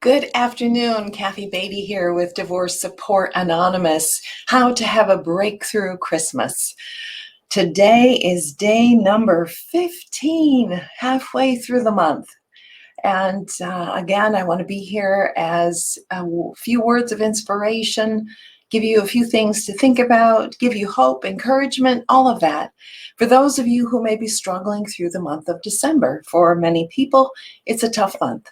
Good afternoon, Kathy Beatty here with Divorce Support Anonymous. How to have a breakthrough Christmas. Today is day number 15, halfway through the month. And again, I want to be here as a few words of inspiration, give you a few things to think about, give you hope, encouragement, all of that. For those of you who may be struggling through the month of December, for many people, it's a tough month.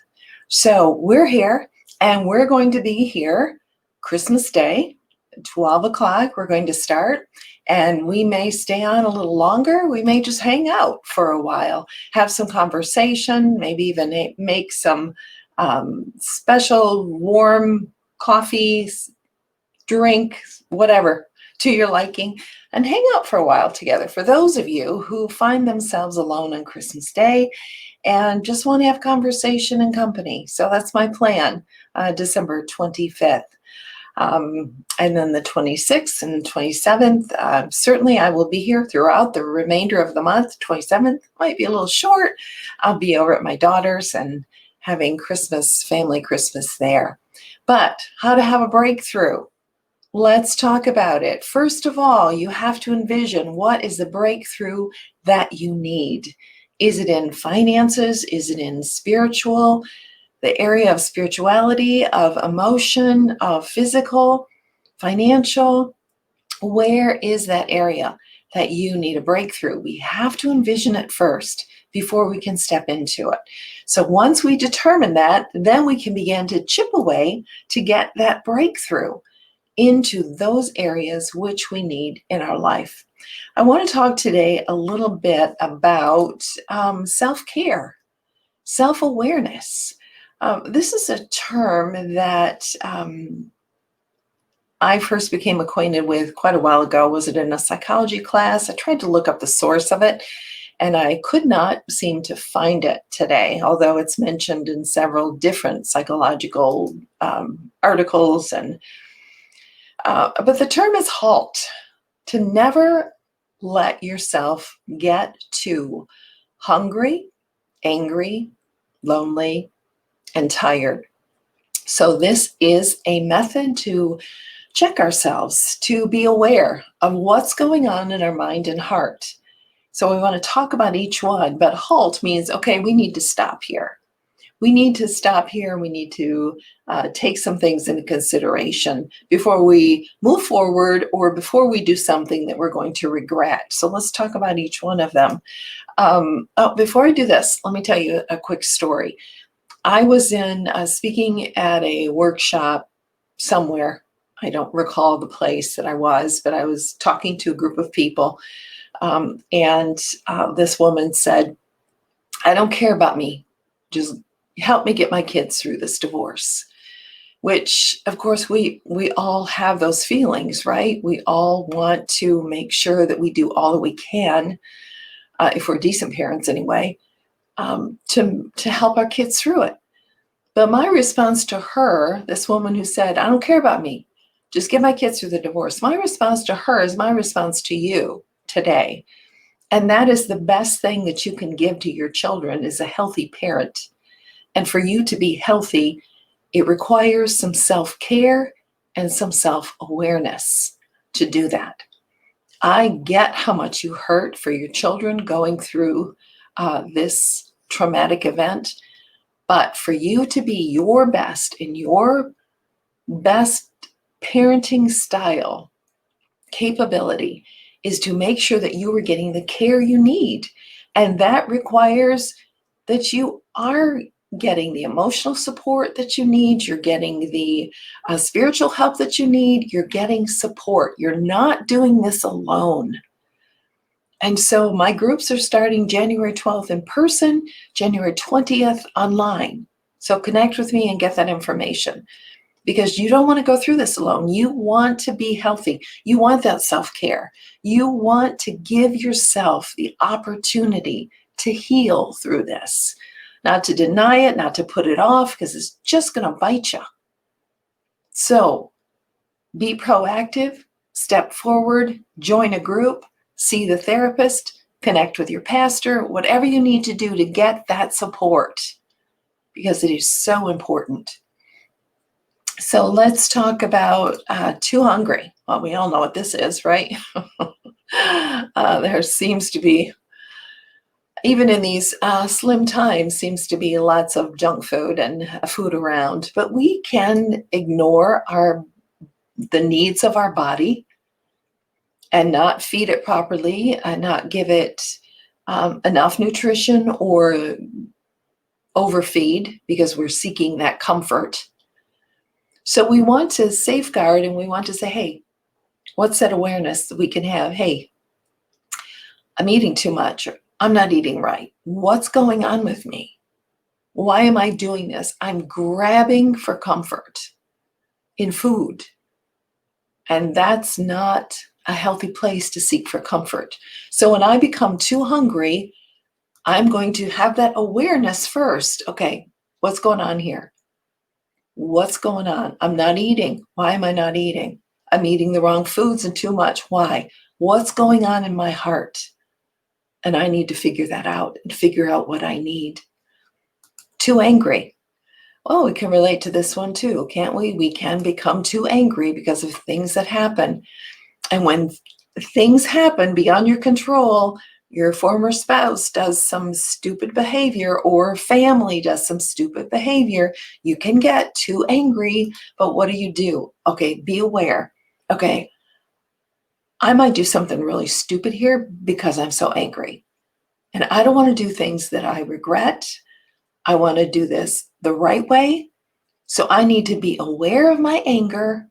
So we're here, and we're going to be here Christmas Day, 12 o'clock. We're going to start, and we may stay on a little longer. We may just hang out for a while, have some conversation, maybe even make some special warm coffee, drink, whatever, to your liking, and hang out for a while together. For those of you who find themselves alone on Christmas Day and just want to have conversation and company. So that's my plan, December 25th. And then the 26th and 27th, certainly I will be here throughout the remainder of the month. 27th might be a little short. I'll be over at my daughter's and having family Christmas there. But how to have a breakthrough? Let's talk about it. First of all, you have to envision what is the breakthrough that you need. Is it in finances? Is it in the area of spirituality, of emotion, of physical, financial? Where is that area that you need a breakthrough? We have to envision it first before we can step into it. So once we determine that, then we can begin to chip away to get that breakthrough into those areas which we need in our life. I want to talk today a little bit about self-care, self-awareness. This is a term that I first became acquainted with quite a while ago. Was it in a psychology class? I tried to look up the source of it, and I could not seem to find it today, although it's mentioned in several different psychological articles. But the term is HALT, to never let yourself get too hungry, angry, lonely, and tired. So this is a method to check ourselves, to be aware of what's going on in our mind and heart. So we want to talk about each one, but HALT means, okay, we need to stop here. We need to stop here. We need to take some things into consideration before we move forward or before we do something that we're going to regret. So let's talk about each one of them. Before I do this, let me tell you a quick story. I was speaking at a workshop somewhere. I don't recall the place that I was, but I was talking to a group of people. And this woman said, "I don't care about me. Just help me get my kids through this divorce," which, of course, we all have those feelings, right? We all want to make sure that we do all that we can, if we're decent parents anyway, to help our kids through it. But my response to her, this woman who said, "I don't care about me, just get my kids through the divorce," my response to her is my response to you today. And that is the best thing that you can give to your children is a healthy parent. And for you to be healthy, it requires some self-care and some self-awareness to do that. I get how much you hurt for your children going through this traumatic event, but for you to be your best in your best parenting style, capability, is to make sure that you are getting the care you need. And that requires that you are getting the emotional support that you need, you're getting the spiritual help that you need, you're getting support. You're not doing this alone. And so my groups are starting January 12th in person, January 20th online. So connect with me and get that information, because you don't want to go through this alone. You want to be healthy. You want that self-care. You want to give yourself the opportunity to heal through this. Not to deny it, not to put it off, because it's just going to bite you. So be proactive, step forward, join a group, see the therapist, connect with your pastor, whatever you need to do to get that support, because it is so important. So let's talk about too hungry. Well, we all know what this is, right? There seems to be, even in these slim times, seems to be lots of junk food and food around. But we can ignore the needs of our body and not feed it properly and not give it enough nutrition or overfeed because we're seeking that comfort. So we want to safeguard and we want to say, hey, what's that awareness that we can have? Hey, I'm eating too much. I'm not eating right. What's going on with me? Why am I doing this? I'm grabbing for comfort in food. And that's not a healthy place to seek for comfort. So when I become too hungry, I'm going to have that awareness first. Okay, what's going on here? What's going on? I'm not eating. Why am I not eating? I'm eating the wrong foods and too much. Why? What's going on in my heart? And I need to figure that out and figure out what I need. Too angry. Oh, we can relate to this one too, can't we? We can become too angry because of things that happen. And when things happen beyond your control, your former spouse does some stupid behavior or family does some stupid behavior, you can get too angry. But what do? Okay, be aware. Okay, I might do something really stupid here because I'm so angry. And I don't want to do things that I regret. I want to do this the right way. So I need to be aware of my anger.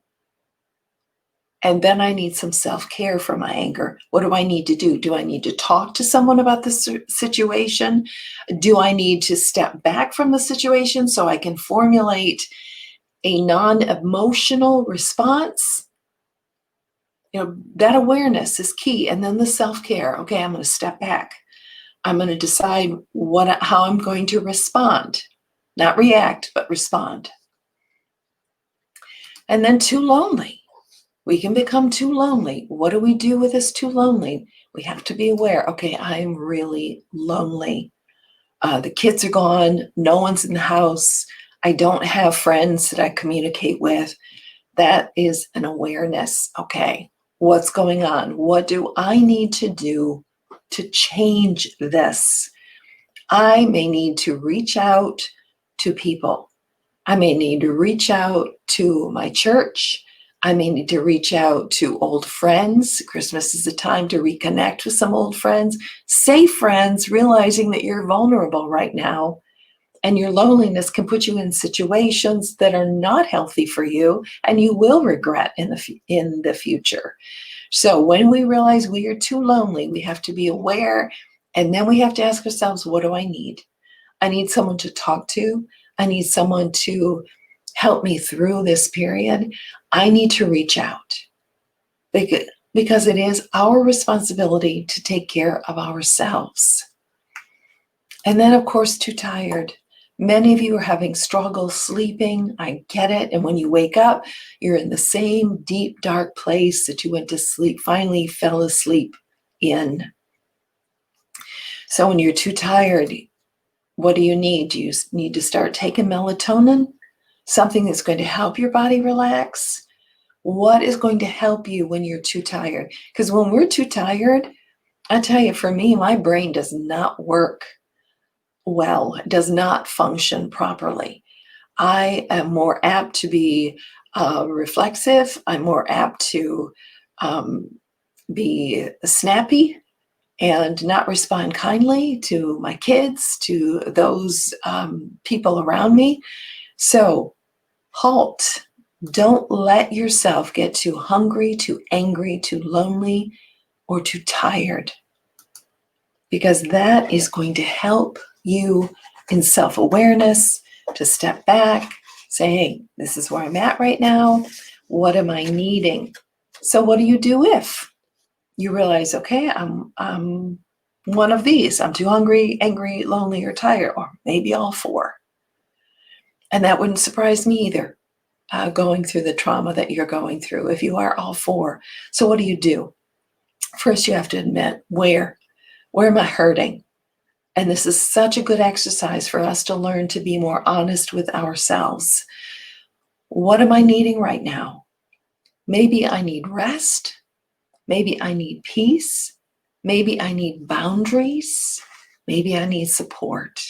And then I need some self-care for my anger. What do I need to do? Do I need to talk to someone about the situation? Do I need to step back from the situation so I can formulate a non-emotional response? That awareness is key. And then the self-care. Okay, I'm going to step back. I'm going to decide how I'm going to respond. Not react, but respond. And then too lonely. We can become too lonely. What do we do with this too lonely? We have to be aware, okay, I'm really lonely. The kids are gone. No one's in the house. I don't have friends that I communicate with. That is an awareness. Okay, what's going on? What do I need to do to change this? I may need to reach out to people. I may need to reach out to my church. I may need to reach out to old friends. Christmas is a time to reconnect with some old friends. Safe friends, realizing that you're vulnerable right now and your loneliness can put you in situations that are not healthy for you and you will regret in the future. So when we realize we are too lonely, we have to be aware, and then we have to ask ourselves, what do I need? I need someone to talk to. I need someone to help me through this period. I need to reach out because it is our responsibility to take care of ourselves. And then, of course, too tired. Many of you are having struggle sleeping. I get it. And when you wake up, you're in the same deep, dark place that you went to sleep, finally fell asleep in. So when you're too tired, what do you need? Do you need to start taking melatonin? Something that's going to help your body relax? What is going to help you when you're too tired? Because when we're too tired, I tell you, for me, my brain does not work well, does not function properly. I am more apt to be reflexive. I'm more apt to be snappy and not respond kindly to my kids, to those people around me. So halt. Don't let yourself get too hungry, too angry, too lonely, or too tired, because that is going to help you in self-awareness to step back, say, hey, this is where I'm at right now. What am I needing? So what do you do if you realize, okay, I'm one of these. I'm too hungry, angry, lonely, or tired, or maybe all four. And that wouldn't surprise me either, going through the trauma that you're going through, if you are all four. So what do you do? First, you have to admit, where am I hurting? And this is such a good exercise for us to learn to be more honest with ourselves. What am I needing right now? Maybe I need rest. Maybe I need peace. Maybe I need boundaries. Maybe I need support.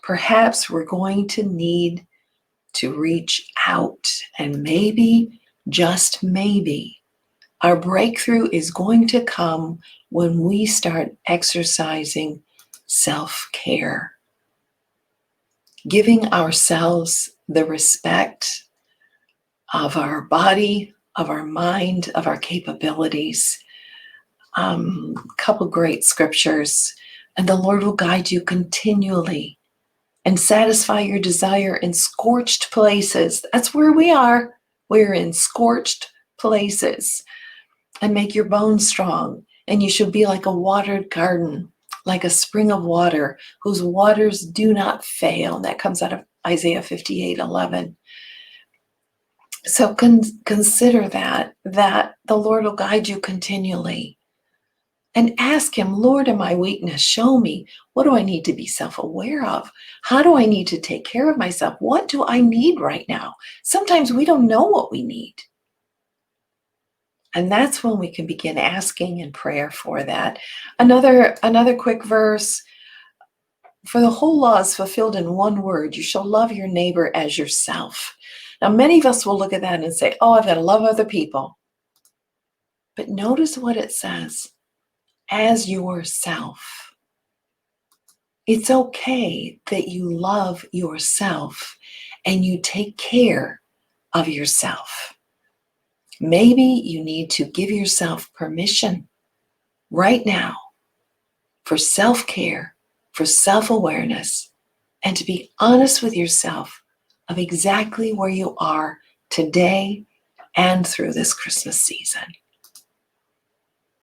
Perhaps we're going to need to reach out, and maybe, just maybe, our breakthrough is going to come when we start exercising self-care, giving ourselves the respect of our body, of our mind, of our capabilities. A couple great scriptures. And the Lord will guide you continually and satisfy your desire in scorched places. That's where we are. We're in scorched places. And make your bones strong. And you should be like a watered garden, like a spring of water, whose waters do not fail. And that comes out of Isaiah 58:11. So consider that the Lord will guide you continually. And ask him, Lord, in my weakness, show me, what do I need to be self-aware of? How do I need to take care of myself? What do I need right now? Sometimes we don't know what we need. And that's when we can begin asking in prayer for that. Another quick verse. For the whole law is fulfilled in one word: you shall love your neighbor as yourself. Now, many of us will look at that and say, oh, I've got to love other people. But notice what it says: as yourself. It's okay that you love yourself and you take care of yourself. Maybe you need to give yourself permission right now for self-care, for self-awareness, and to be honest with yourself of exactly where you are today and through this Christmas season.